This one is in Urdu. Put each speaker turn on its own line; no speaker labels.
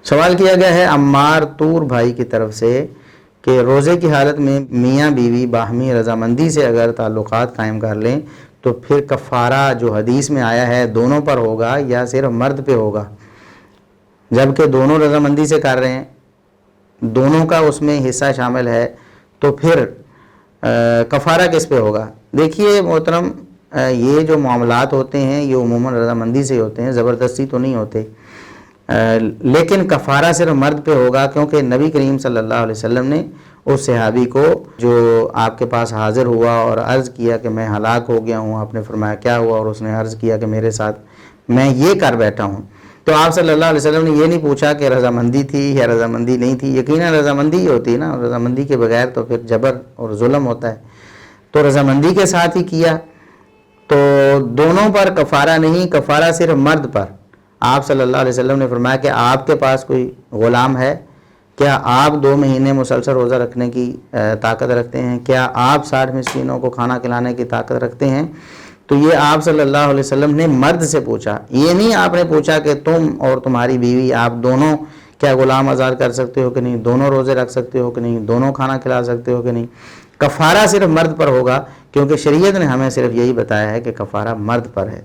سوال کیا گیا ہے عمار طور بھائی کی طرف سے کہ روزے کی حالت میں میاں بیوی باہمی رضامندی سے اگر تعلقات قائم کر لیں تو پھر کفارہ جو حدیث میں آیا ہے دونوں پر ہوگا یا صرف مرد پہ ہوگا؟ جبکہ دونوں رضامندی سے کر رہے ہیں، دونوں کا اس میں حصہ شامل ہے، تو پھر کفارہ کس پہ ہوگا؟ دیکھیے محترم، یہ جو معاملات ہوتے ہیں یہ عموماً رضامندی سے ہوتے ہیں، زبردستی تو نہیں ہوتے، لیکن کفارہ صرف مرد پہ ہوگا، کیونکہ نبی کریم صلی اللہ علیہ وسلم نے اس صحابی کو جو آپ کے پاس حاضر ہوا اور عرض کیا کہ میں ہلاک ہو گیا ہوں، آپ نے فرمایا کیا ہوا؟ اور اس نے عرض کیا کہ میرے ساتھ میں یہ کر بیٹھا ہوں، تو آپ صلی اللہ علیہ وسلم نے یہ نہیں پوچھا کہ رضامندی تھی یا رضامندی نہیں تھی، یقیناً رضامندی ہی ہوتی ہے نا، رضامندی کے بغیر تو پھر جبر اور ظلم ہوتا ہے، تو رضامندی کے ساتھ ہی کیا، تو دونوں پر کفارہ نہیں، کفارہ صرف مرد پر۔ آپ صلی اللہ علیہ وسلم نے فرمایا کہ آپ کے پاس کوئی غلام ہے، کیا آپ 2 مہینے مسلسل روزہ رکھنے کی طاقت رکھتے ہیں؟ کیا آپ 60 مسکینوں کو کھانا کھلانے کی طاقت رکھتے ہیں؟ تو یہ آپ صلی اللہ علیہ وسلم نے مرد سے پوچھا، یہ نہیں آپ نے پوچھا کہ تم اور تمہاری بیوی آپ دونوں کیا غلام آزاد کر سکتے ہو کہ نہیں، دونوں روزے رکھ سکتے ہو کہ نہیں، دونوں کھانا کھلا سکتے ہو کہ نہیں۔ کفارہ صرف مرد پر ہوگا، کیونکہ شریعت نے ہمیں صرف یہی بتایا ہے کہ کفارہ مرد پر ہے۔